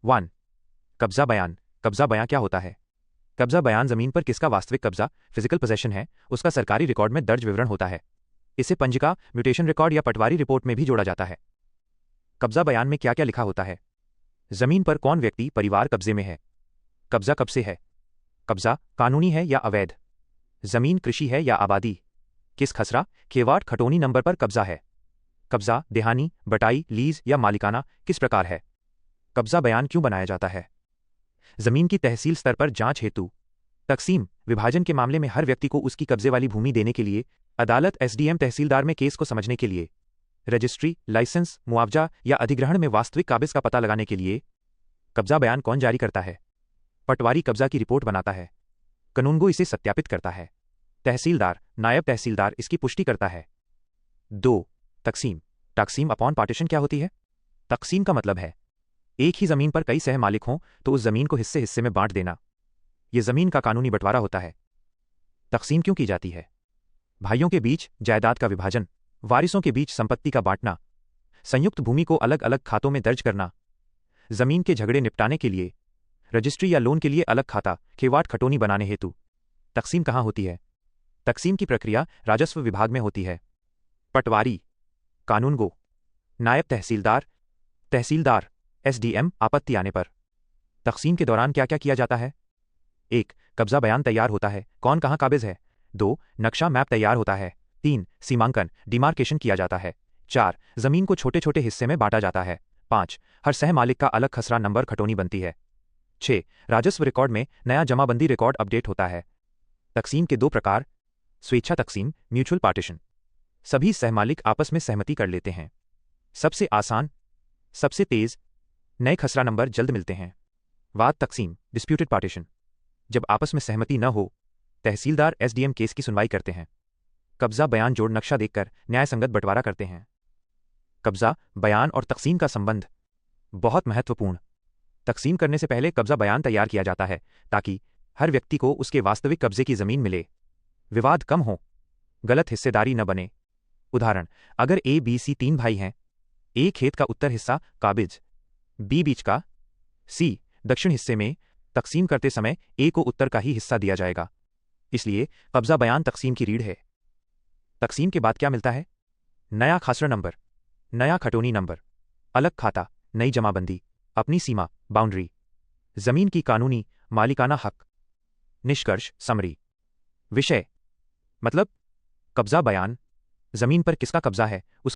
1. कब्जा बयान। कब्जा बयान क्या होता है? कब्जा बयान जमीन पर किसका वास्तविक कब्जा, फिजिकल पोजेशन है, उसका सरकारी रिकॉर्ड में दर्ज विवरण होता है। इसे पंजिका, म्यूटेशन रिकॉर्ड या पटवारी रिपोर्ट में भी जोड़ा जाता है। कब्जा बयान में क्या क्या लिखा होता है? जमीन पर कौन व्यक्ति, परिवार कब्जे में है? कब्जा कब से है? कब्जा कानूनी है या अवैध? जमीन कृषि है या आबादी? किस खसरा, खेवाट, खटोनी नंबर पर कब्जा है? कब्जा देहानी, बटाई, लीज या मालिकाना किस प्रकार है? कब्जा बयान क्यों बनाया जाता है? जमीन की तहसील स्तर पर जांच हेतु। तकसीम विभाजन के मामले में हर व्यक्ति को उसकी कब्जे वाली भूमि देने के लिए। अदालत एसडीएम तहसीलदार में केस को समझने के लिए। रजिस्ट्री, लाइसेंस, मुआवजा या अधिग्रहण में वास्तविक काबिज का पता लगाने के लिए। कब्जा बयान कौन जारी करता है? पटवारी कब्जा की रिपोर्ट बनाता है। कानूनगो इसे सत्यापित करता है। तहसीलदार, नायब तहसीलदार इसकी पुष्टि करता है। 2. तकसीम। तकसीम अपॉन पार्टीशन क्या होती है? तकसीम का मतलब है एक ही जमीन पर कई सह मालिक हों तो उस जमीन को हिस्से हिस्से में बांट देना। यह जमीन का कानूनी बंटवारा होता है। तकसीम क्यों की जाती है? भाइयों के बीच जायदाद का विभाजन, वारिसों के बीच संपत्ति का बांटना, संयुक्त भूमि को अलग अलग खातों में दर्ज करना, जमीन के झगड़े निपटाने के लिए, रजिस्ट्री या लोन के लिए अलग खाता, खेवाट खटोनी बनाने हेतु। तकसीम कहाँ होती है? तकसीम की प्रक्रिया राजस्व विभाग में होती है। पटवारी, कानूनगो, नायब तहसीलदार, तहसीलदार, एसडीएम आपत्ति आने पर। तकसीम के दौरान क्या क्या किया जाता है? 1. कब्जा बयान तैयार होता है, कौन कहाँ काबिज है। 2. नक्शा मैप तैयार होता है। 3. सीमांकन डिमार्केशन किया जाता है। 4. जमीन को छोटे छोटे हिस्से में बांटा जाता है। 5. हर सह मालिक का अलग खसरा नंबर खटोनी बनती है। 6. राजस्व रिकॉर्ड में नया जमाबंदी रिकॉर्ड अपडेट होता है। तकसीम के 2 प्रकार, स्वेच्छा तकसीम, म्यूचुअल पार्टीशन। सभी सहमालिक आपस में सहमति कर लेते हैं। सबसे आसान, सबसे तेज, नए खसरा नंबर जल्द मिलते हैं। वाद तकसीम, डिस्प्यूटेड पार्टीशन। जब आपस में सहमति न हो, तहसीलदार एसडीएम केस की सुनवाई करते हैं। कब्जा बयान जोड़ नक्शा देखकर न्याय संगत बंटवारा करते हैं। कब्जा बयान और तकसीम का संबंध बहुत महत्वपूर्ण। तकसीम करने से पहले कब्जा बयान तैयार किया जाता है ताकि हर व्यक्ति को उसके वास्तविक कब्जे की जमीन मिले, विवाद कम हो, गलत हिस्सेदारी न बने। उदाहरण, अगर ए बी सी 3 भाई हैं, ए खेत का उत्तर हिस्सा काबिज, बी बीच का, सी दक्षिण हिस्से में, तकसीम करते समय ए को उत्तर का ही हिस्सा दिया जाएगा। इसलिए कब्जा बयान तकसीम की रीढ़ है। तकसीम के बाद क्या मिलता है? नया खसरा नंबर, नया खटोनी नंबर, अलग खाता, नई जमाबंदी, अपनी सीमा, बाउंड्री, जमीन की कानूनी मालिकाना हक। निष्कर्ष, समरी। विषय मतलब कब्जा बयान, जमीन पर किसका कब्जा है, उस